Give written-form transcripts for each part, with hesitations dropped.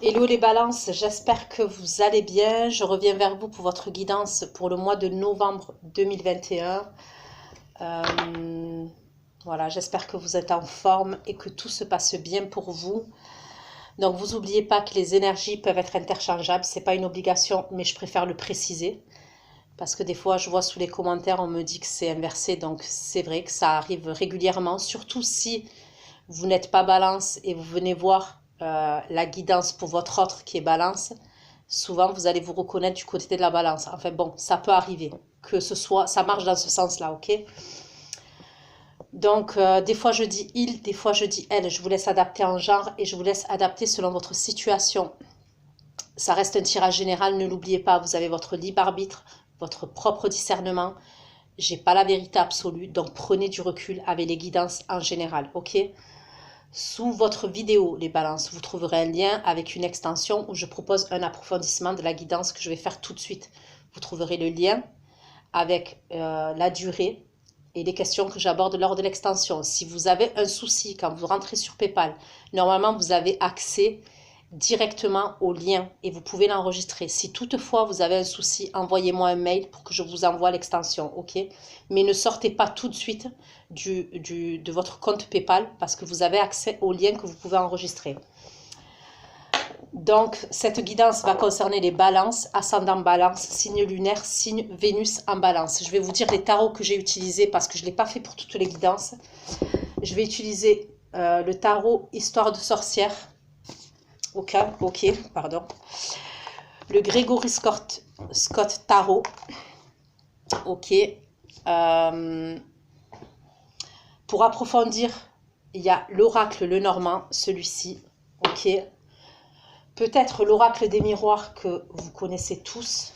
Hello les balances, j'espère que vous allez bien. Je reviens vers vous pour votre guidance pour le mois de novembre 2021. Voilà, j'espère que vous êtes en forme et que tout se passe bien pour vous. Donc vous n'oubliez pas que les énergies peuvent être interchangeables. Ce n'est pas une obligation, mais je préfère le préciser. Parce que des fois, je vois sous les commentaires, on me dit que c'est inversé. Donc c'est vrai que ça arrive régulièrement, surtout si vous n'êtes pas balance et vous venez voir la guidance pour votre autre qui est balance, souvent vous allez vous reconnaître du côté de la balance. Enfin bon, ça peut arriver que ce soit, ça marche dans ce sens-là, ok? Donc des fois je dis il, des fois je dis elle. Je vous laisse adapter en genre et je vous laisse adapter selon votre situation. Ça reste un tirage général, ne l'oubliez pas, vous avez votre libre arbitre, votre propre discernement. J'ai pas la vérité absolue, donc prenez du recul avec les guidances en général, ok? Sous votre vidéo, les balances, vous trouverez un lien avec une extension où je propose un approfondissement de la guidance que je vais faire tout de suite. Vous trouverez le lien avec la durée et les questions que j'aborde lors de l'extension. Si vous avez un souci quand vous rentrez sur PayPal, normalement vous avez accès directement au lien et vous pouvez l'enregistrer. Si toutefois vous avez un souci, envoyez-moi un mail pour que je vous envoie l'extension, ok? Mais ne sortez pas tout de suite de votre compte PayPal parce que vous avez accès au lien que vous pouvez enregistrer. Donc, cette guidance va concerner les balances, ascendant balance, signe lunaire, signe Vénus en balance. Je vais vous dire les tarots que j'ai utilisés parce que je ne l'ai pas fait pour toutes les guidances. Je vais utiliser le tarot Histoire de sorcière. Ok, pardon. Le Gregory Scott Tarot. Ok. Pour approfondir, il y a l'oracle Le Normand, celui-ci. Ok. Peut-être l'oracle des miroirs que vous connaissez tous.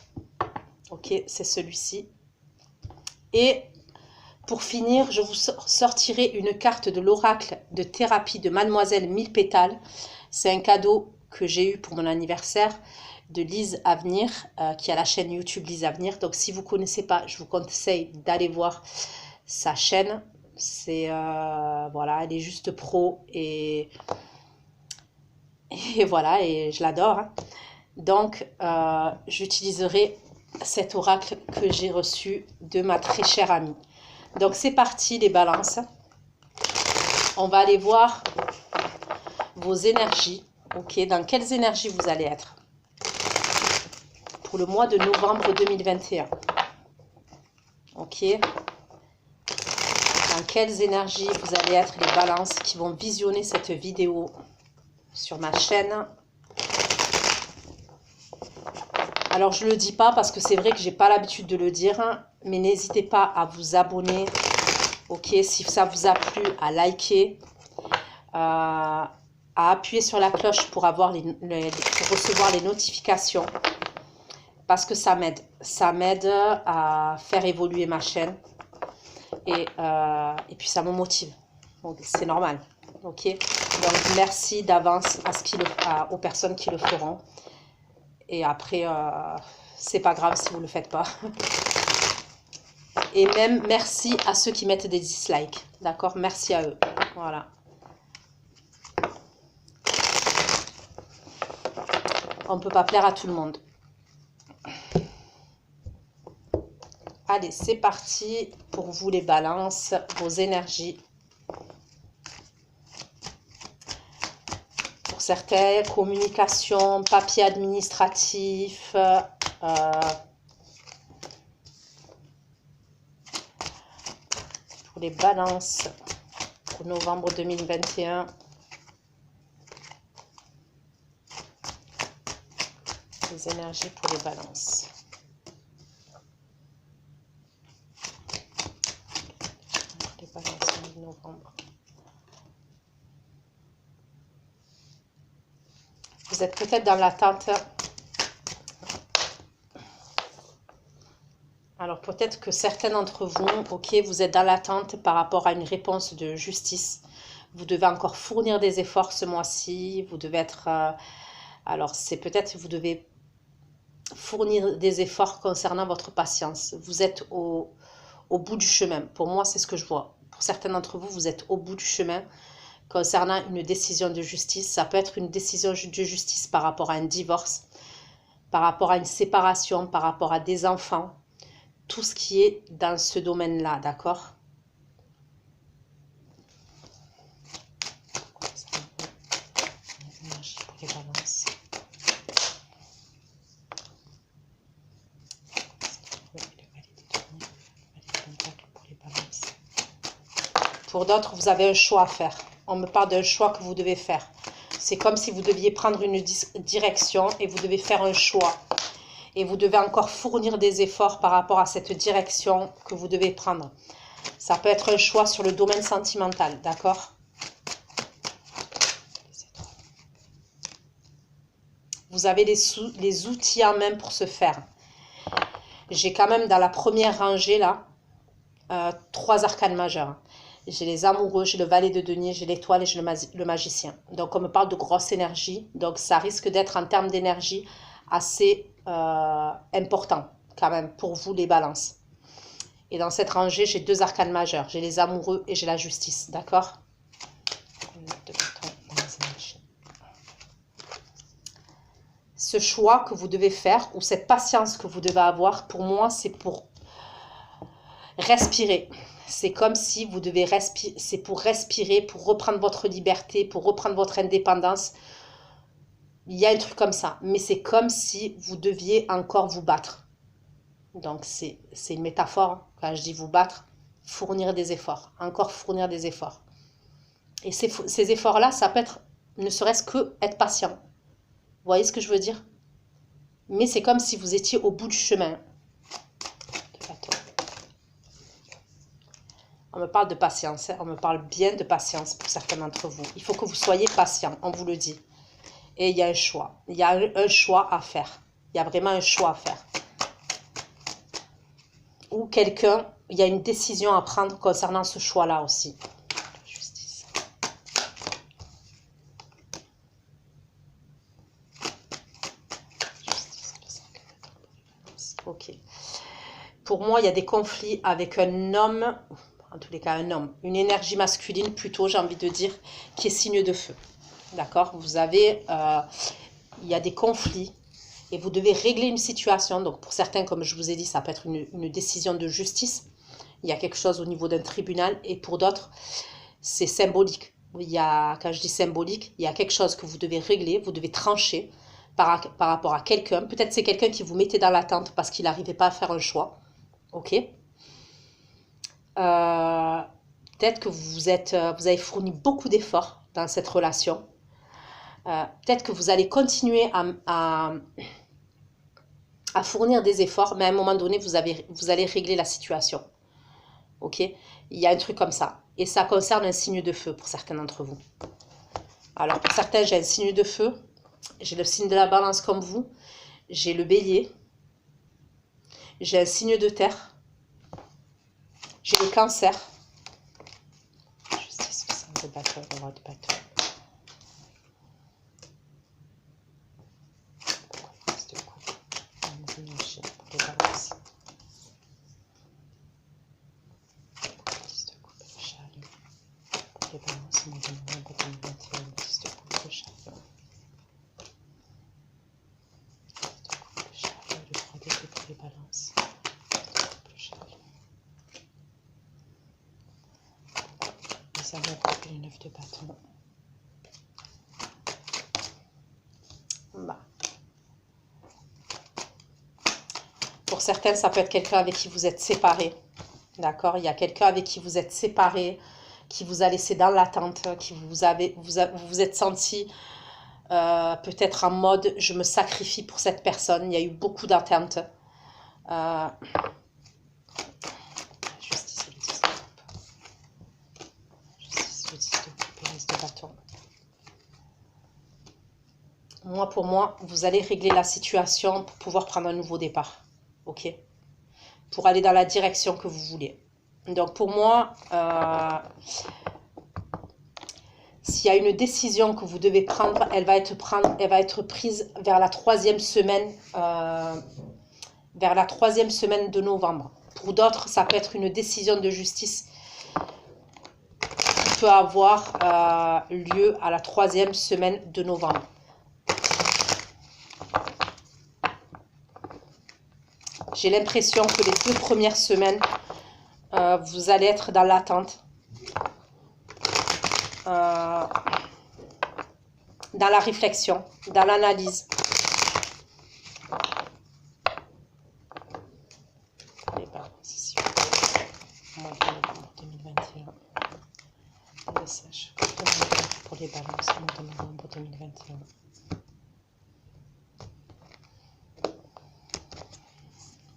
Ok, c'est celui-ci. Et pour finir, je vous sortirai une carte de l'oracle de thérapie de Mademoiselle Mille Pétales. C'est un cadeau que j'ai eu pour mon anniversaire de Lise Avenir, qui a la chaîne YouTube Lise Avenir. Donc si vous ne connaissez pas, je vous conseille d'aller voir sa chaîne. C'est voilà, elle est juste pro et voilà, et je l'adore. Hein. Donc j'utiliserai cet oracle que j'ai reçu de ma très chère amie. Donc c'est parti les balances. On va aller voir vos énergies. Ok, dans quelles énergies vous allez être pour le mois de novembre 2021. Ok. Dans quelles énergies vous allez être les balances qui vont visionner cette vidéo sur ma chaîne. Alors je ne le dis pas parce que c'est vrai que j'ai pas l'habitude de le dire, mais n'hésitez pas à vous abonner. Ok, si ça vous a plu, à liker, à appuyer sur la cloche pour avoir pour recevoir les notifications. Parce que ça m'aide. Ça m'aide à faire évoluer ma chaîne. Et puis ça me motive. Donc c'est normal. Ok. Donc merci d'avance aux personnes qui le feront. Et après, c'est pas grave si vous ne le faites pas. Et même merci à ceux qui mettent des dislikes. D'accord? Merci à eux. Voilà. On ne peut pas plaire à tout le monde. Allez, c'est parti pour vous les balances, vos énergies. Pour certains, communication, papier administratif, pour les balances pour novembre 2021. Les énergies pour les balances. Les balances de novembre. Vous êtes peut-être dans l'attente. Alors peut-être que certains d'entre vous, ok, vous êtes dans l'attente par rapport à une réponse de justice. Vous devez encore fournir des efforts ce mois-ci. Vous devez être... alors c'est peut-être vous devez fournir des efforts concernant votre patience. Vous êtes au bout du chemin. Pour moi, c'est ce que je vois. Pour certains d'entre vous, vous êtes au bout du chemin. concernant une décision de justice. Ça peut être une décision de justice par rapport à un divorce, par rapport à une séparation, par rapport à des enfants. Tout ce qui est dans ce domaine-là, d'accord? Pour d'autres, vous avez un choix à faire. On me parle d'un choix que vous devez faire. C'est comme si vous deviez prendre une direction et vous devez faire un choix. Et vous devez encore fournir des efforts par rapport à cette direction que vous devez prendre. Ça peut être un choix sur le domaine sentimental, d'accord? Vous avez les outils en main pour ce faire. J'ai quand même dans la première rangée là, 3 arcanes majeurs. J'ai les amoureux, j'ai le valet de denier, j'ai l'étoile et j'ai le magicien. Donc on me parle de grosse énergie. Donc ça risque d'être en termes d'énergie assez important quand même pour vous les balances. Et dans cette rangée, j'ai 2 arcanes majeurs. J'ai les amoureux et j'ai la justice. D'accord? Ce choix que vous devez faire ou cette patience que vous devez avoir, pour moi, c'est pour respirer. C'est comme si vous devez respirer, c'est pour respirer, pour reprendre votre liberté, pour reprendre votre indépendance. Il y a un truc comme ça, mais c'est comme si vous deviez encore vous battre. Donc c'est une métaphore, hein. Quand je dis vous battre, fournir des efforts, encore fournir des efforts. Et ces efforts-là, ça peut être, ne serait-ce que être patient. Vous voyez ce que je veux dire? Mais c'est comme si vous étiez au bout du chemin. On me parle de patience, hein. On me parle bien de patience pour certains d'entre vous. Il faut que vous soyez patient, on vous le dit. Et il y a un choix. Il y a un choix à faire. Il y a vraiment un choix à faire. Ou quelqu'un, il y a une décision à prendre concernant ce choix-là aussi. Justice. Ok. Pour moi, il y a des conflits avec un homme, en tous les cas un homme, une énergie masculine plutôt, j'ai envie de dire, qui est signe de feu. D'accord? Vous avez, il y a des conflits et vous devez régler une situation. Donc pour certains, comme je vous ai dit, ça peut être une décision de justice. Il y a quelque chose au niveau d'un tribunal et pour d'autres, c'est symbolique. Quand je dis symbolique, il y a quelque chose que vous devez régler, vous devez trancher par rapport à quelqu'un. Peut-être c'est quelqu'un qui vous mettait dans l'attente parce qu'il n'arrivait pas à faire un choix. Ok? Peut-être que vous avez fourni beaucoup d'efforts dans cette relation. Peut-être que vous allez continuer à fournir des efforts, mais à un moment donné, vous allez régler la situation. Ok? Il y a un truc comme ça. Et ça concerne un signe de feu pour certains d'entre vous. Alors, pour certains, j'ai un signe de feu. J'ai le signe de la balance comme vous. J'ai le bélier. J'ai un signe de terre. J'ai le cancer. Justice, de bateau, de bateau. Les 9 de bâton. Bah. Pour certains, ça peut être quelqu'un avec qui vous êtes séparés. D'accord? Il y a quelqu'un avec qui vous êtes séparés, qui vous a laissé dans l'attente, qui vous êtes senti peut-être en mode je me sacrifie pour cette personne. Il y a eu beaucoup d'attentes. Pour moi, vous allez régler la situation pour pouvoir prendre un nouveau départ. Ok? Pour aller dans la direction que vous voulez. Donc pour moi, s'il y a une décision que vous devez prendre, elle va être prise vers la 3e semaine, de novembre. Pour d'autres, ça peut être une décision de justice qui peut avoir lieu à la 3e semaine de novembre. J'ai l'impression que les 2 premières semaines, vous allez être dans l'attente, dans la réflexion, dans l'analyse. Les balances ici. Mois de novembre 2021. Le message pour les balances, mois de novembre 2021.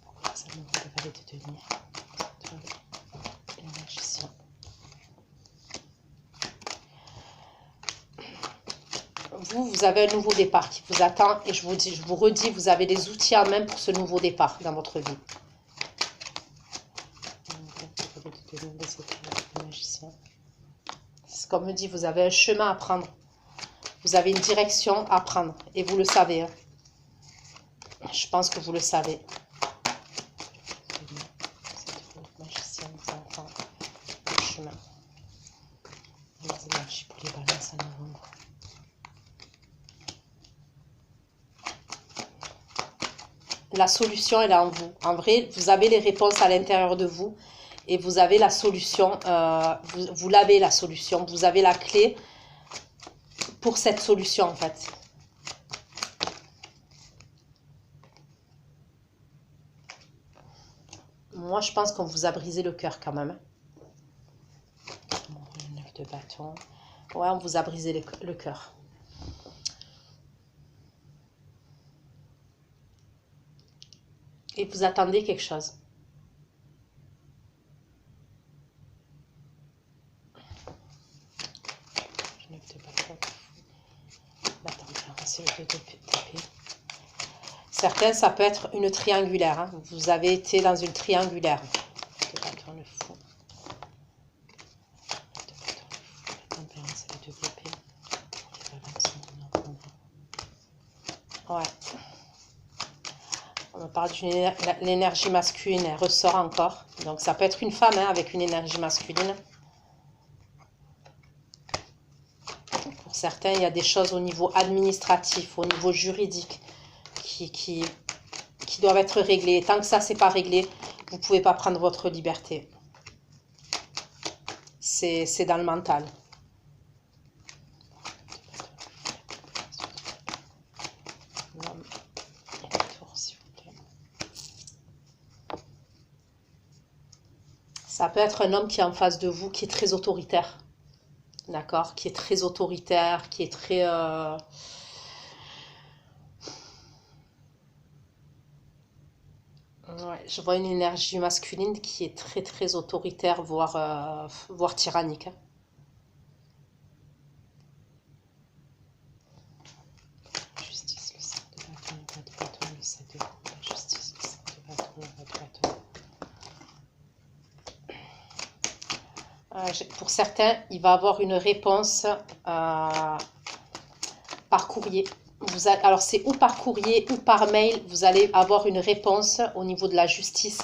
Pourquoi ça me va de tenir le magicien. Vous avez un nouveau départ qui vous attend et je vous redis, vous avez les outils en main pour ce nouveau départ dans votre vie. C'est comme me dit, vous avez un chemin à prendre. Vous avez une direction à prendre et vous le savez. Hein. Je pense que vous le savez. Magicien, vous entend le chemin. Les énergies pour les balances en novembre. La solution, elle est en vous. En vrai, vous avez les réponses à l'intérieur de vous et vous avez la solution. Vous l'avez la solution. Vous avez la clé pour cette solution, en fait. Moi, je pense qu'on vous a brisé le cœur quand même. Le 9 de bâton. Ouais, on vous a brisé le cœur. Et vous attendez quelque chose. Le 9 de bâton. La tempérance et le 2 d'épée. Certains, ça peut être une triangulaire. Hein. Vous avez été dans une triangulaire. Le bâton, le fou. La tempérance et le 2 d'épée. Ouais. On parle d'une l'énergie masculine, elle ressort encore. Donc ça peut être une femme hein, avec une énergie masculine. Pour certains, il y a des choses au niveau administratif, au niveau juridique qui doivent être réglées. Et tant que ça, c'est pas réglé, vous ne pouvez pas prendre votre liberté. C'est dans le mental. Ça peut être un homme qui est en face de vous, qui est très autoritaire. D'accord? Qui est très autoritaire, qui est très... Ouais, je vois une énergie masculine qui est très très autoritaire, voire tyrannique. Hein. Justice, le 5 de bâton, le 4 de bâton, le 7 de coupe, la justice, le 5 de bâton, le 4 de bâton. Pour certains, il va avoir une réponse par courrier. Alors c'est ou par courrier ou par mail, vous allez avoir une réponse au niveau de la justice.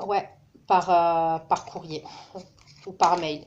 Ouais, par courrier ou par mail.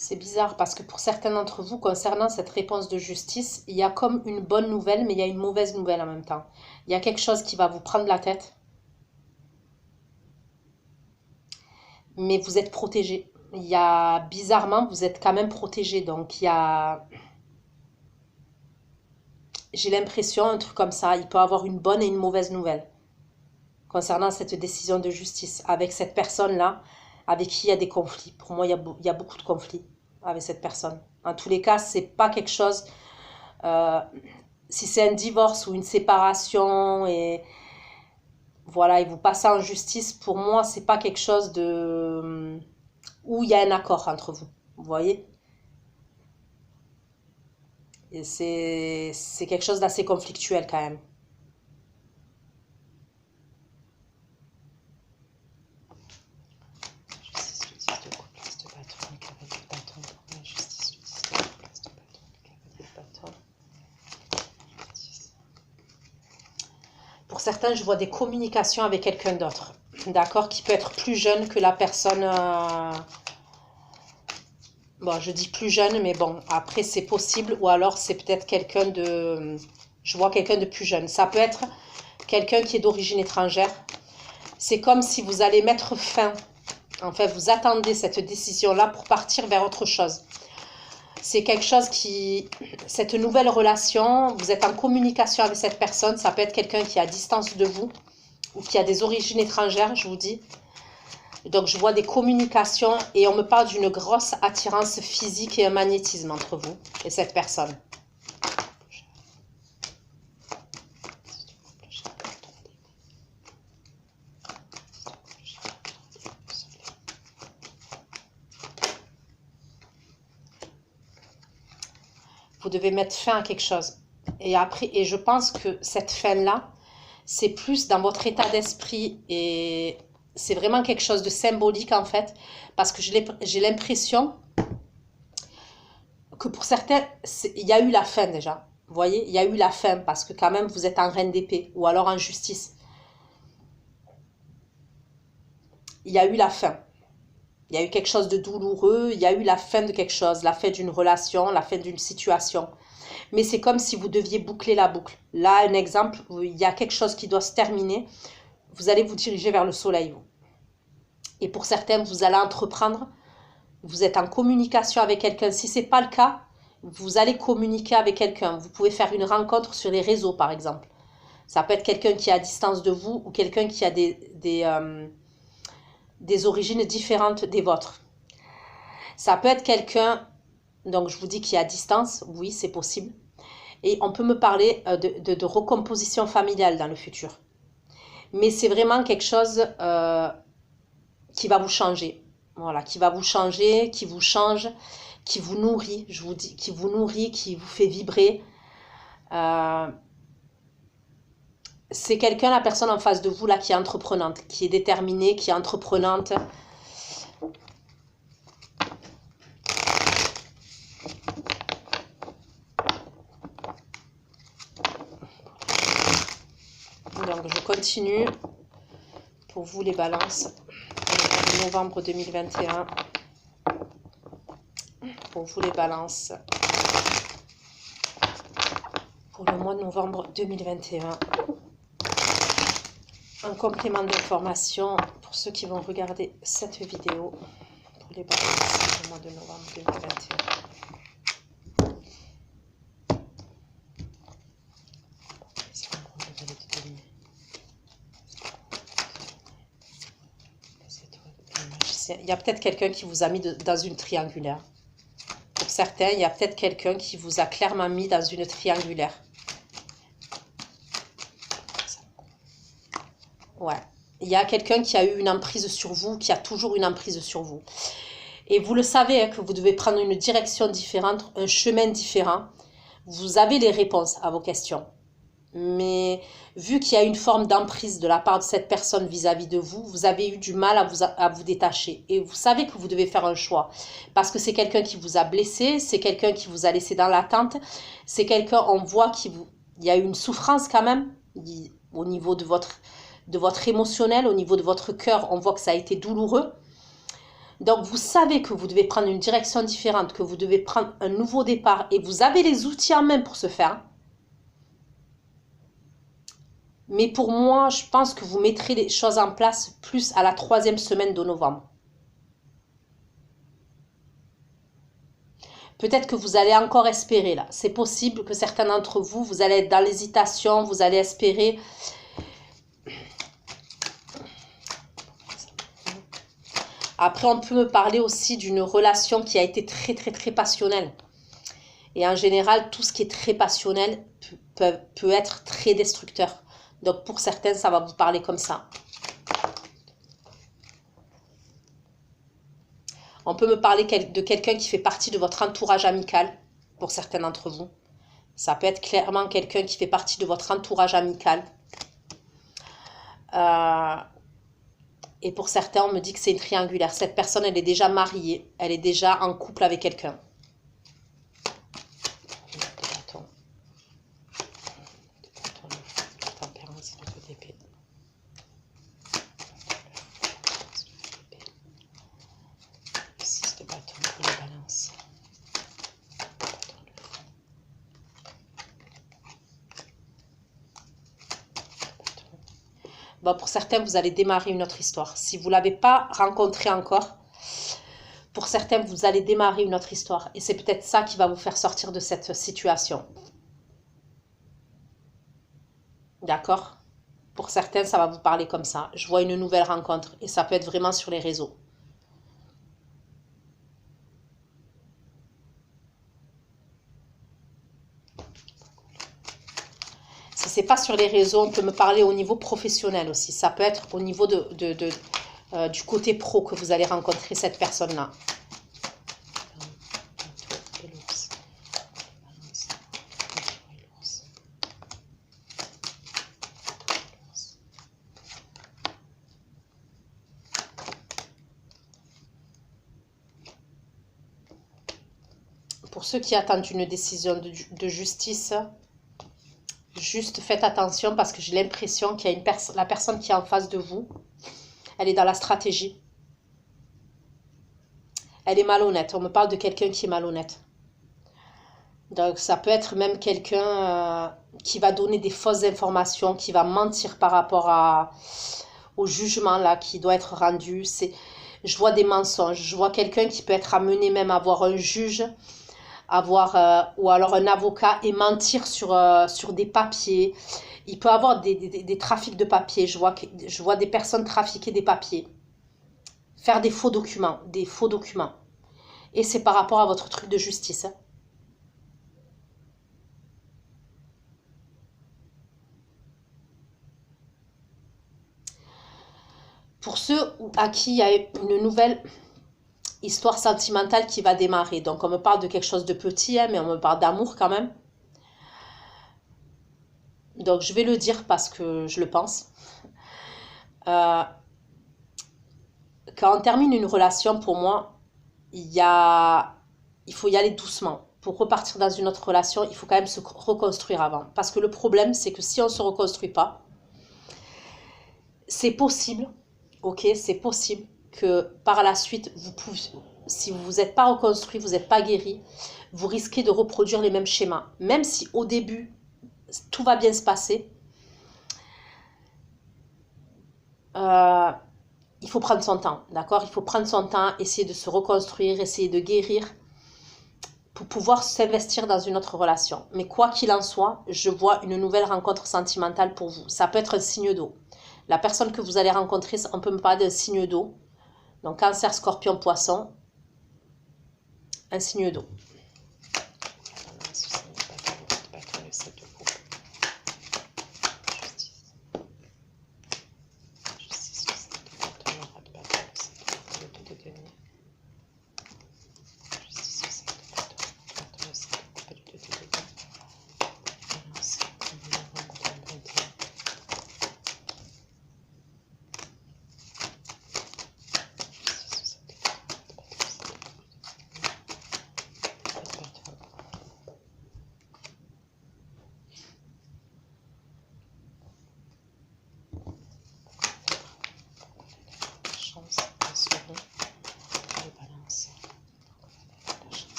C'est bizarre parce que pour certains d'entre vous, concernant cette réponse de justice, il y a comme une bonne nouvelle, mais il y a une mauvaise nouvelle en même temps. Il y a quelque chose qui va vous prendre la tête, mais vous êtes protégé. Il y a, bizarrement, vous êtes quand même protégé. Donc, il y a, j'ai l'impression, un truc comme ça, il peut avoir une bonne et une mauvaise nouvelle concernant cette décision de justice avec cette personne-là, avec qui il y a des conflits. Pour moi, il y a beaucoup de conflits avec cette personne. En tous les cas, c'est pas quelque chose... si c'est un divorce ou une séparation et voilà, et vous passez en justice, pour moi, c'est pas quelque chose de... où il y a un accord entre vous. Vous voyez? Et c'est quelque chose d'assez conflictuel quand même. certains, je vois des communications avec quelqu'un d'autre. D'accord? Qui peut être plus jeune que la personne... Bon, je dis plus jeune, mais bon, après, c'est possible. Ou alors, c'est peut-être quelqu'un de... Je vois quelqu'un de plus jeune. Ça peut être quelqu'un qui est d'origine étrangère. C'est comme si vous allez mettre fin. En fait, vous attendez cette décision-là pour partir vers autre chose. C'est quelque chose qui... Cette nouvelle relation, vous êtes en communication avec cette personne. Ça peut être quelqu'un qui est à distance de vous ou qui a des origines étrangères, je vous dis. Donc, je vois des communications et on me parle d'une grosse attirance physique et un magnétisme entre vous et cette personne. Vous devez mettre fin à quelque chose. Et après, et je pense que cette fin-là, c'est plus dans votre état d'esprit et c'est vraiment quelque chose de symbolique en fait. Parce que j'ai l'impression que pour certains, il y a eu la fin déjà. Vous voyez, il y a eu la fin parce que quand même vous êtes en reine d'épée ou alors en justice. Il y a eu la fin. Il y a eu quelque chose de douloureux, il y a eu la fin de quelque chose, la fin d'une relation, la fin d'une situation. Mais c'est comme si vous deviez boucler la boucle. Là, un exemple, il y a quelque chose qui doit se terminer. Vous allez vous diriger vers le soleil, vous. Et pour certains, vous allez entreprendre. Vous êtes en communication avec quelqu'un. Si ce n'est pas le cas, vous allez communiquer avec quelqu'un. Vous pouvez faire une rencontre sur les réseaux, par exemple. Ça peut être quelqu'un qui est à distance de vous ou quelqu'un qui a des origines différentes des vôtres. Ça peut être quelqu'un, donc je vous dis, qui est à distance. Oui, c'est possible. Et on peut me parler de recomposition familiale dans le futur. Mais c'est vraiment quelque chose qui va vous changer. Voilà, qui va vous changer, qui vous change, qui vous nourrit, je vous dis, qui vous nourrit, qui vous fait vibrer. C'est quelqu'un, la personne en face de vous, là, qui est entreprenante, qui est déterminée, qui est entreprenante. Donc, je continue. Pour vous, les balances. Novembre 2021. Pour vous, les balances. Pour le mois de novembre 2021. Un complément d'information pour ceux qui vont regarder cette vidéo. Pour les balances du mois de novembre 2021. Il y a peut-être quelqu'un qui vous a mis dans une triangulaire. Pour certains, il y a peut-être quelqu'un qui vous a clairement mis dans une triangulaire. Ouais. Il y a quelqu'un qui a eu une emprise sur vous, qui a toujours une emprise sur vous. Et vous le savez, hein, que vous devez prendre une direction différente, un chemin différent. Vous avez les réponses à vos questions. Mais vu qu'il y a une forme d'emprise de la part de cette personne vis-à-vis de vous, vous avez eu du mal à vous détacher. Et vous savez que vous devez faire un choix. Parce que c'est quelqu'un qui vous a blessé, c'est quelqu'un qui vous a laissé dans l'attente, c'est quelqu'un, on voit qu'il y a eu une souffrance quand même, au niveau de votre émotionnel, au niveau de votre cœur, on voit que ça a été douloureux. Donc, vous savez que vous devez prendre une direction différente, que vous devez prendre un nouveau départ et vous avez les outils en main pour ce faire. Mais pour moi, je pense que vous mettrez les choses en place plus à la 3e semaine de novembre. Peut-être que vous allez encore espérer là. C'est possible que certains d'entre vous, vous allez être dans l'hésitation, vous allez espérer. Après, on peut me parler aussi d'une relation qui a été très, très, très passionnelle. Et en général, tout ce qui est très passionnel peut être très destructeur. Donc, pour certains, ça va vous parler comme ça. On peut me parler de quelqu'un qui fait partie de votre entourage amical, pour certains d'entre vous. Ça peut être clairement quelqu'un qui fait partie de votre entourage amical. Et pour certains, on me dit que c'est une triangulaire. Cette personne, elle est déjà mariée. Elle est déjà en couple avec quelqu'un. Bon, pour certains, vous allez démarrer une autre histoire. Si vous ne l'avez pas rencontré encore, pour certains, vous allez démarrer une autre histoire. Et c'est peut-être ça qui va vous faire sortir de cette situation. D'accord? Pour certains, ça va vous parler comme ça. Je vois une nouvelle rencontre. Et ça peut être vraiment sur les réseaux. Si ce n'est pas sur les réseaux, on peut me parler au niveau professionnel aussi. Ça peut être au niveau du côté pro que vous allez rencontrer cette personne-là. Pour ceux qui attendent une décision de justice, juste faites attention parce que j'ai l'impression qu'il y a la personne qui est en face de vous, elle est dans la stratégie. Elle est malhonnête. On me parle de quelqu'un qui est malhonnête. Donc ça peut être même quelqu'un qui va donner des fausses informations, qui va mentir par rapport au jugement là qui doit être rendu. Je vois des mensonges. Je vois quelqu'un qui peut être amené même à voir un juge, ou alors un avocat et mentir sur des papiers. Il peut avoir des trafics de papiers. Je vois des personnes trafiquer des papiers. Faire des faux documents. Et c'est par rapport à votre truc de justice. Pour ceux à qui il y a une nouvelle histoire sentimentale qui va démarrer. Donc, on me parle de quelque chose de petit, hein, mais on me parle d'amour quand même. Donc, je vais le dire parce que je le pense. Quand on termine une relation, pour moi, il faut y aller doucement. Pour repartir dans une autre relation, il faut quand même se reconstruire avant. Parce que le problème, c'est que si on ne se reconstruit pas, c'est possible, ok, c'est possible que par la suite, si vous n'êtes pas reconstruit, vous n'êtes pas guéri, vous risquez de reproduire les mêmes schémas. Même si au début, tout va bien se passer, il faut prendre son temps, d'accord? Il faut prendre son temps, essayer de se reconstruire, essayer de guérir pour pouvoir s'investir dans une autre relation. Mais quoi qu'il en soit, je vois une nouvelle rencontre sentimentale pour vous. Ça peut être un signe d'eau. La personne que vous allez rencontrer, on peut me parler d'un signe d'eau. Donc, Cancer, Scorpion, Poisson, un signe d'eau.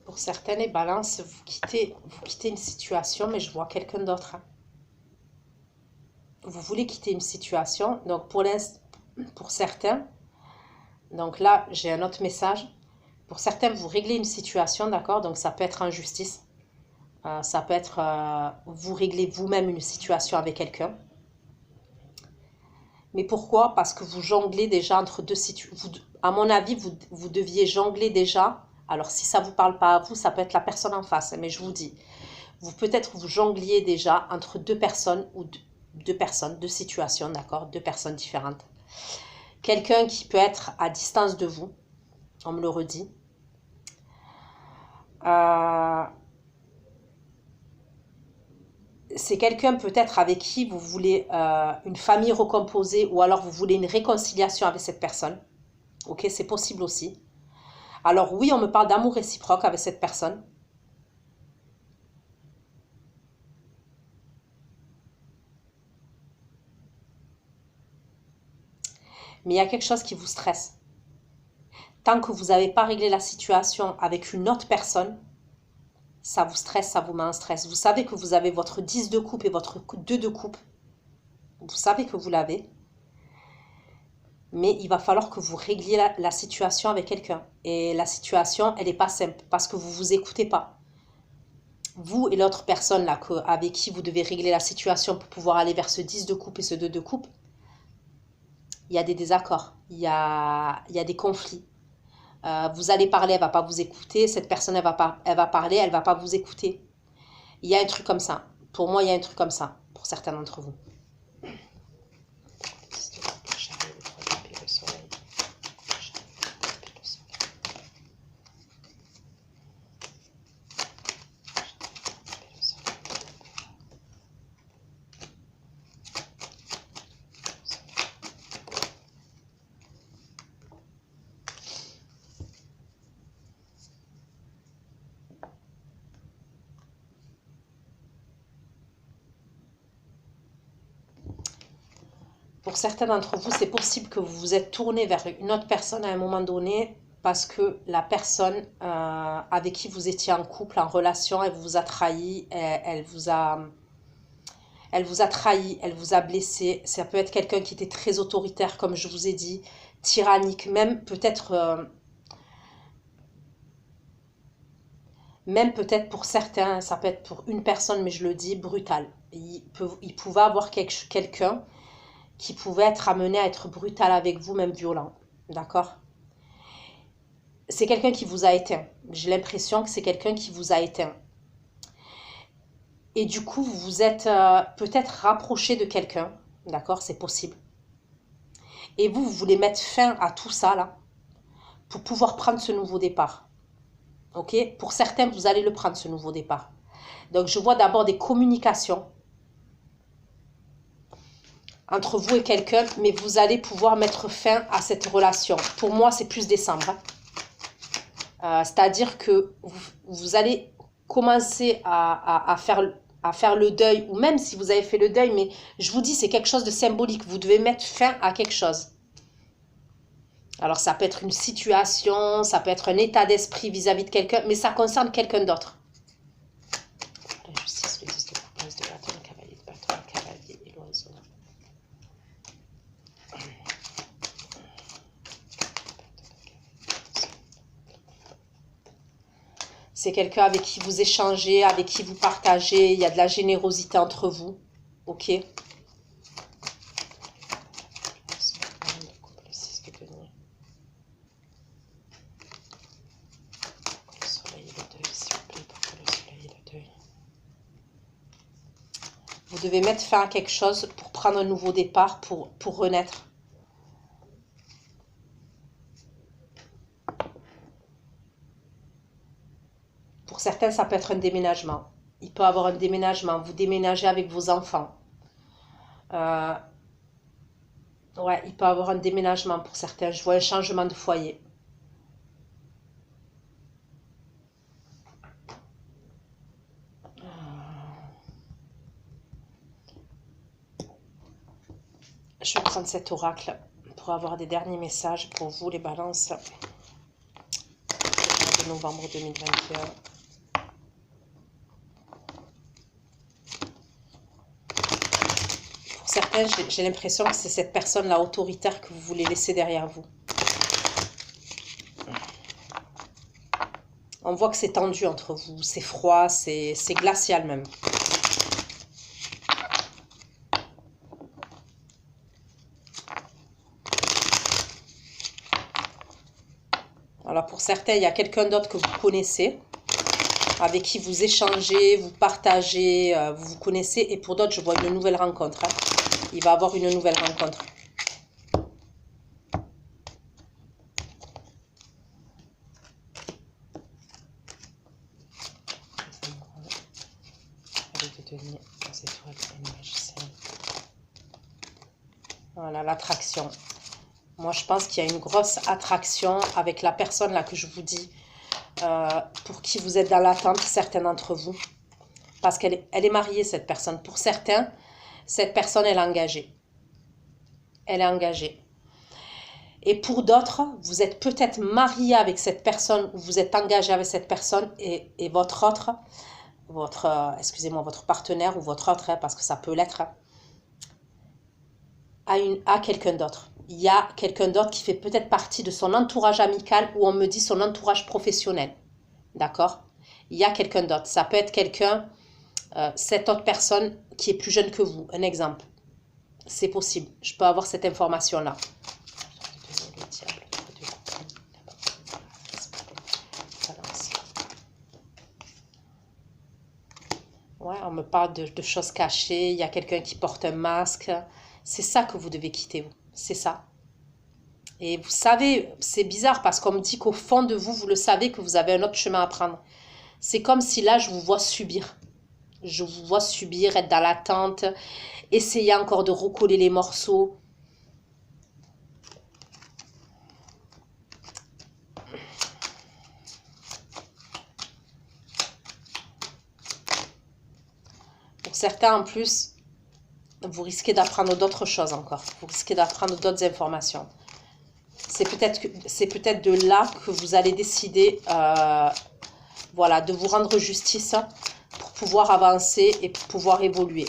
Pour certaines, les balances, vous quittez une situation, mais je vois quelqu'un d'autre. Hein. Vous voulez quitter une situation, donc pour certains, donc là, j'ai un autre message. Pour certains, vous réglez une situation, d'accord? Donc ça peut être en justice. Ça peut être, vous réglez vous-même une situation avec quelqu'un. Mais pourquoi? Parce que vous jonglez déjà entre deux situations. À mon avis, vous deviez jongler déjà. Alors, si ça ne vous parle pas à vous, ça peut être la personne en face. Mais je vous dis, peut-être vous jongliez déjà entre deux personnes ou deux situations, d'accord? Deux personnes différentes. Quelqu'un qui peut être à distance de vous, on me le redit. C'est quelqu'un peut-être avec qui vous voulez une famille recomposée ou alors vous voulez une réconciliation avec cette personne. Ok, c'est possible aussi. Alors oui, on me parle d'amour réciproque avec cette personne. Mais il y a quelque chose qui vous stresse. Tant que vous n'avez pas réglé la situation avec une autre personne, ça vous stresse, ça vous met en stress. Vous savez que vous avez votre 10 de coupe et votre 2 de coupe. Vous savez que vous l'avez. Mais il va falloir que vous régliez la situation avec quelqu'un. Et la situation, elle n'est pas simple parce que vous ne vous écoutez pas. Vous et l'autre personne là, avec qui vous devez régler la situation pour pouvoir aller vers ce 10 de coupe et ce 2 de coupe, il y a des désaccords, il y a des conflits. Vous allez parler, elle ne va pas vous écouter. Cette personne, elle va parler, elle ne va pas vous écouter. Il y a un truc comme ça. Pour moi, il y a un truc comme ça, pour certains d'entre vous. Pour certains d'entre vous, c'est possible que vous vous êtes tourné vers une autre personne à un moment donné parce que la personne avec qui vous étiez en couple, en relation, elle vous a trahi, elle vous a trahi, elle vous a blessé. Ça peut être quelqu'un qui était très autoritaire, comme je vous ai dit, tyrannique, même peut-être pour certains, ça peut être pour une personne, mais je le dis, brutal. Il pouvait avoir quelqu'un qui pouvait être amené à être brutal avec vous, même violent. D'accord? C'est quelqu'un qui vous a éteint. J'ai l'impression que c'est quelqu'un qui vous a éteint. Et du coup, vous vous êtes peut-être rapproché de quelqu'un. D'accord? C'est possible. Et vous voulez mettre fin à tout ça, là, pour pouvoir prendre ce nouveau départ. Ok? Pour certains, vous allez le prendre, ce nouveau départ. Donc, je vois d'abord des communications entre vous et quelqu'un, mais vous allez pouvoir mettre fin à cette relation. Pour moi, c'est plus décembre. C'est-à-dire que vous allez commencer à faire le deuil, ou même si vous avez fait le deuil, mais je vous dis, c'est quelque chose de symbolique. Vous devez mettre fin à quelque chose. Alors, ça peut être une situation, ça peut être un état d'esprit vis-à-vis de quelqu'un, mais ça concerne quelqu'un d'autre. La justice, le 10 de coupe, l'as de bâton, le cavalier de bâton, le cavalier et l'oiseau. C'est quelqu'un avec qui vous échangez, avec qui vous partagez, il y a de la générosité entre vous. Ok? Vous devez mettre fin à quelque chose pour prendre un nouveau départ, pour renaître. Pour certains, ça peut être un déménagement. Il peut y avoir un déménagement. Vous déménagez avec vos enfants. Ouais, il peut y avoir un déménagement pour certains. Je vois un changement de foyer. Je vais prendre cet oracle pour avoir des derniers messages pour vous, les balances. De novembre 2021. Pour certains, j'ai l'impression que c'est cette personne-là autoritaire que vous voulez laisser derrière vous. On voit que c'est tendu entre vous, c'est froid, c'est glacial même. Alors pour certains, il y a quelqu'un d'autre que vous connaissez, avec qui vous échangez, vous partagez, vous vous connaissez. Et pour d'autres, je vois une nouvelle rencontre. Hein. Il va y avoir une nouvelle rencontre. Voilà, l'attraction. Moi, je pense qu'il y a une grosse attraction avec la personne là que je vous dis, pour qui vous êtes dans l'attente, certains d'entre vous. Parce qu'elle est mariée, cette personne. Pour certains, cette personne, elle est engagée. Elle est engagée. Et pour d'autres, vous êtes peut-être marié avec cette personne ou vous êtes engagé avec cette personne et excusez-moi, votre partenaire ou votre autre, parce que ça peut l'être, à quelqu'un d'autre. Il y a quelqu'un d'autre qui fait peut-être partie de son entourage amical ou on me dit son entourage professionnel. D'accord? Il y a quelqu'un d'autre. Ça peut être quelqu'un, cette autre personne qui est plus jeune que vous. Un exemple. C'est possible. Je peux avoir cette information-là. Ouais, on me parle de choses cachées. Il y a quelqu'un qui porte un masque. C'est ça que vous devez quitter, vous. C'est ça. Et vous savez, c'est bizarre parce qu'on me dit qu'au fond de vous, vous le savez que vous avez un autre chemin à prendre. C'est comme si là, je vous vois subir. Je vous vois subir, être dans l'attente, essayer encore de recoller les morceaux. Pour certains, en plus, vous risquez d'apprendre d'autres choses encore. Vous risquez d'apprendre d'autres informations. C'est peut-être de là que vous allez décider voilà, de vous rendre justice pour pouvoir avancer et pour pouvoir évoluer.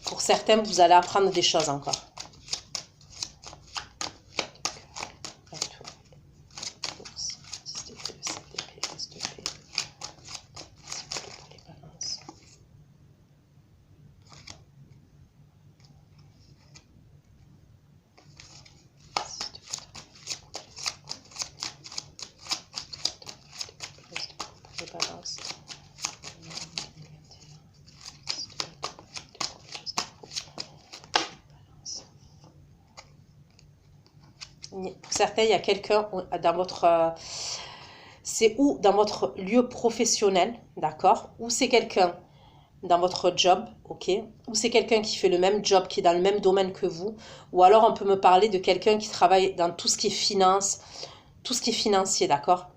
Pour certains, vous allez apprendre des choses encore. Pour certains, il y a quelqu'un dans votre... c'est ou dans votre lieu professionnel, d'accord? Ou c'est quelqu'un dans votre job, ok? Ou c'est quelqu'un qui fait le même job, qui est dans le même domaine que vous. Ou alors on peut me parler de quelqu'un qui travaille dans tout ce qui est finance, tout ce qui est financier, d'accord?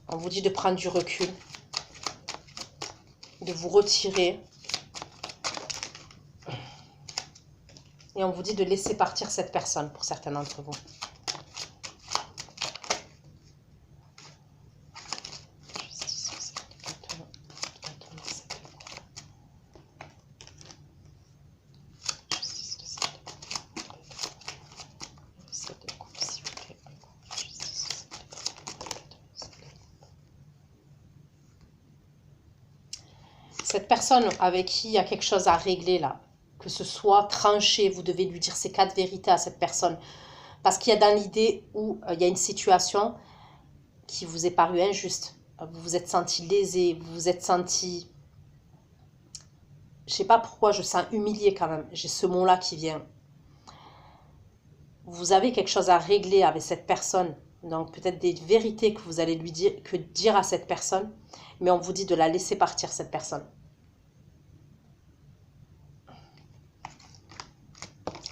On vous dit de prendre du recul, de vous retirer. Et on vous dit de laisser partir cette personne pour certains d'entre vous. Cette personne avec qui il y a quelque chose à régler là, que ce soit tranché, vous devez lui dire ces 4 vérités à cette personne. Parce qu'il y a dans l'idée où il y a une situation qui vous est parue injuste. Vous vous êtes senti lésé, vous vous êtes senti... Je ne sais pas pourquoi, je sens humilié quand même. J'ai ce mot-là qui vient. Vous avez quelque chose à régler avec cette personne. Donc peut-être des vérités que vous allez lui dire à cette personne. Mais on vous dit de la laisser partir, cette personne.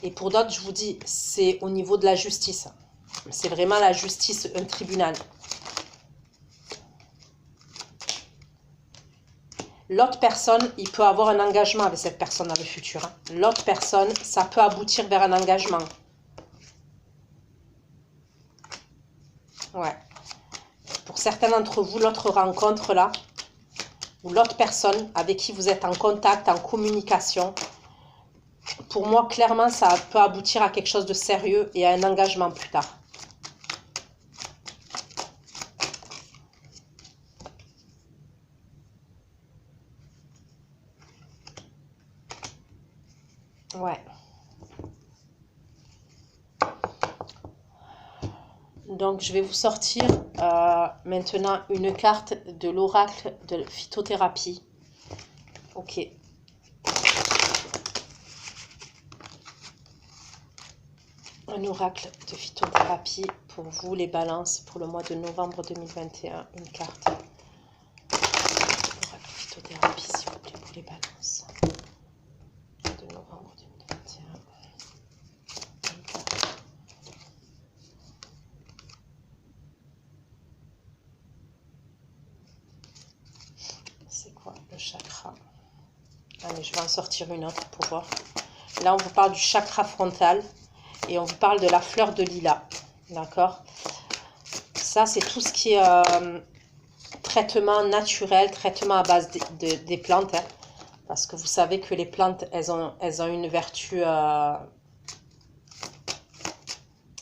Et pour d'autres, je vous dis, c'est au niveau de la justice. C'est vraiment la justice, un tribunal. L'autre personne, il peut avoir un engagement avec cette personne dans le futur. L'autre personne, ça peut aboutir vers un engagement. Ouais. Pour certains d'entre vous, l'autre rencontre là, ou l'autre personne avec qui vous êtes en contact, en communication, pour moi, clairement, ça peut aboutir à quelque chose de sérieux et à un engagement plus tard. Ouais. Donc, je vais vous sortir maintenant une carte de l'oracle de phytothérapie. Ok. Un oracle de phytothérapie pour vous, les balances, pour le mois de novembre 2021. Une carte. Oracle phytothérapie, s'il vous plaît, pour les balances. De novembre 2021. Une carte. C'est quoi le chakra? Allez, je vais en sortir une autre pour voir. Là, on vous parle du chakra frontal. Et on vous parle de la fleur de lilas, d'accord? Ça, c'est tout ce qui est traitement naturel, traitement à base des plantes. Hein, parce que vous savez que les plantes, elles ont une vertu...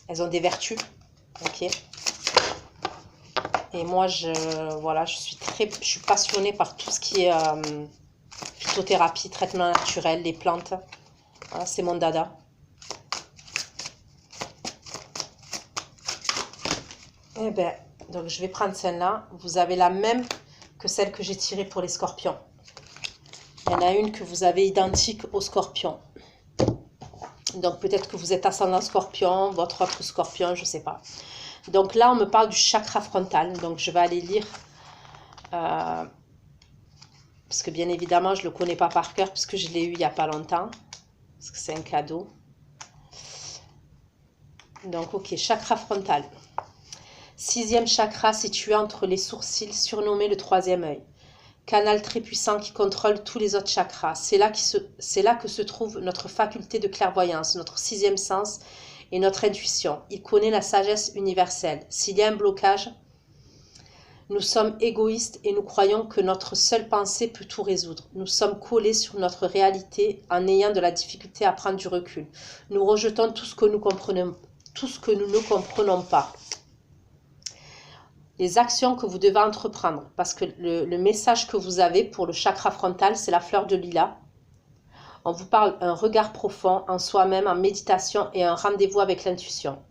elles ont des vertus, ok? Et moi, voilà, je suis passionnée par tout ce qui est phytothérapie, traitement naturel, les plantes. Voilà, c'est mon dada. Eh bien, donc je vais prendre celle-là. Vous avez la même que celle que j'ai tirée pour les scorpions. Il y en a une que vous avez identique aux scorpions. Donc peut-être que vous êtes ascendant scorpion, votre autre scorpion, je ne sais pas. Donc là, on me parle du chakra frontal. Donc je vais aller lire. Parce que bien évidemment, je ne le connais pas par cœur, puisque je l'ai eu il n'y a pas longtemps. Parce que c'est un cadeau. Donc ok, chakra frontal. 6e chakra situé entre les sourcils, surnommé le 3e œil. Canal très puissant qui contrôle tous les autres chakras. C'est là que se trouve notre faculté de clairvoyance, notre 6e sens et notre intuition. Il connaît la sagesse universelle. S'il y a un blocage, nous sommes égoïstes et nous croyons que notre seule pensée peut tout résoudre. Nous sommes collés sur notre réalité en ayant de la difficulté à prendre du recul. Nous rejetons tout ce que nous ne comprenons pas. Les actions que vous devez entreprendre, parce que le message que vous avez pour le chakra frontal, c'est la fleur de lilas. On vous parle d'un regard profond en soi-même, en méditation et un rendez-vous avec l'intuition.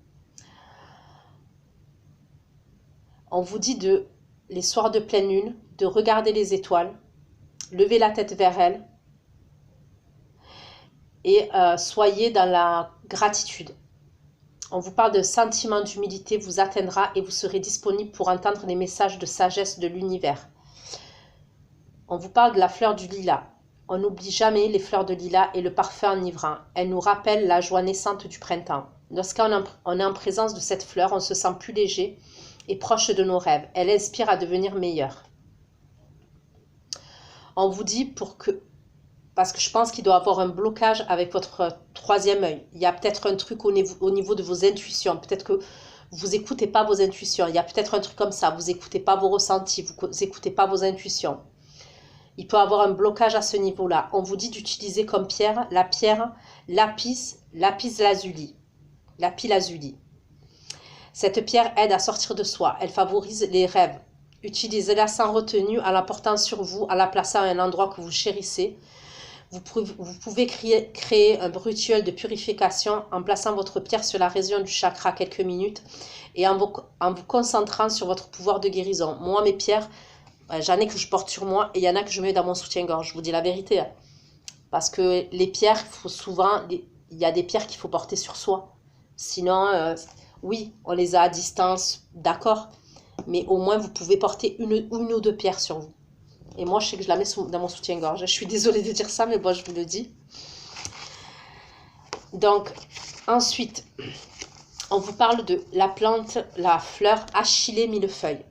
On vous dit les soirs de pleine lune, de regarder les étoiles, lever la tête vers elles et soyez dans la gratitude. On vous parle de sentiment d'humilité vous atteindra et vous serez disponible pour entendre les messages de sagesse de l'univers. On vous parle de la fleur du lilas. On n'oublie jamais les fleurs de lilas et le parfum enivrant. Elles nous rappellent la joie naissante du printemps. Lorsqu'on est en présence de cette fleur, on se sent plus léger et proche de nos rêves. Elle inspire à devenir meilleur. On vous dit parce que je pense qu'il doit y avoir un blocage avec votre 3e œil. Il y a peut-être un truc au niveau de vos intuitions. Peut-être que vous n'écoutez pas vos intuitions. Il y a peut-être un truc comme ça. Vous n'écoutez pas vos ressentis. Vous n'écoutez pas vos intuitions. Il peut y avoir un blocage à ce niveau-là. On vous dit d'utiliser comme pierre la pierre lapis lazuli. Lapis lazuli. Cette pierre aide à sortir de soi. Elle favorise les rêves. Utilisez-la sans retenue en la portant sur vous, en la plaçant à un endroit que vous chérissez. Vous pouvez créer un rituel de purification en plaçant votre pierre sur la région du chakra quelques minutes et en vous concentrant sur votre pouvoir de guérison. Moi, mes pierres, j'en ai que je porte sur moi et il y en a que je mets dans mon soutien-gorge. Je vous dis la vérité. Hein. Parce que les pierres, il y a des pierres qu'il faut porter sur soi. Sinon, oui, on les a à distance, d'accord. Mais au moins, vous pouvez porter une ou deux pierres sur vous. Et moi, je sais que je la mets dans mon soutien-gorge. Je suis désolée de dire ça, mais bon, je vous le dis. Donc, ensuite, on vous parle de la plante, la fleur Achillée millefeuille.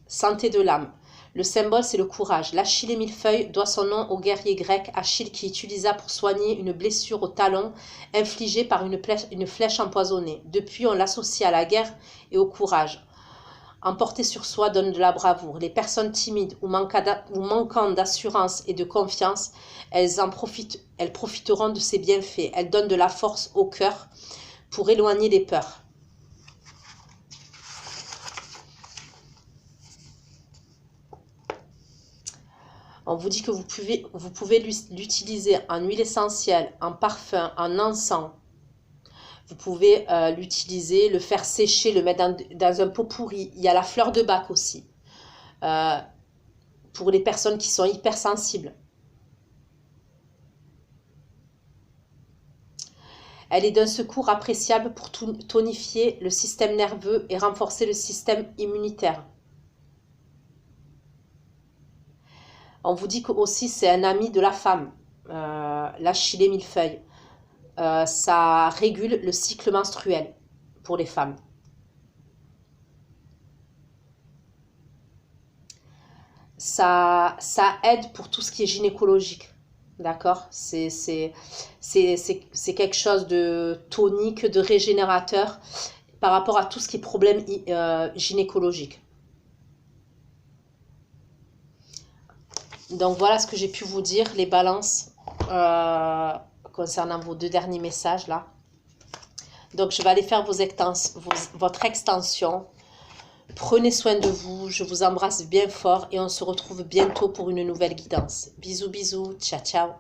Santé de l'âme. Le symbole, c'est le courage. L'Achillée millefeuille doit son nom au guerrier grec Achille qui utilisa pour soigner une blessure au talon infligée par une flèche empoisonnée. Depuis, on l'associe à la guerre et au courage. Emporter sur soi donne de la bravoure. Les personnes timides ou manquant d'assurance et de confiance, elles profiteront de ces bienfaits. Elles donnent de la force au cœur pour éloigner les peurs. On vous dit que vous pouvez l'utiliser en huile essentielle, en parfum, en encens. Vous pouvez l'utiliser, le faire sécher, le mettre dans un pot pourri. Il y a la fleur de bac aussi. Pour les personnes qui sont hypersensibles. Elle est d'un secours appréciable pour tonifier le système nerveux et renforcer le système immunitaire. On vous dit que aussi c'est un ami de la femme, l'achillée millefeuille. Ça régule le cycle menstruel pour les femmes. Ça aide pour tout ce qui est gynécologique. D'accord? C'est quelque chose de tonique, de régénérateur par rapport à tout ce qui est problème gynécologique. Donc voilà ce que j'ai pu vous dire, les balances, concernant vos 2 derniers messages là. Donc je vais aller faire votre extension. Prenez soin de vous, je vous embrasse bien fort et on se retrouve bientôt pour une nouvelle guidance. Bisous, bisous, ciao, ciao.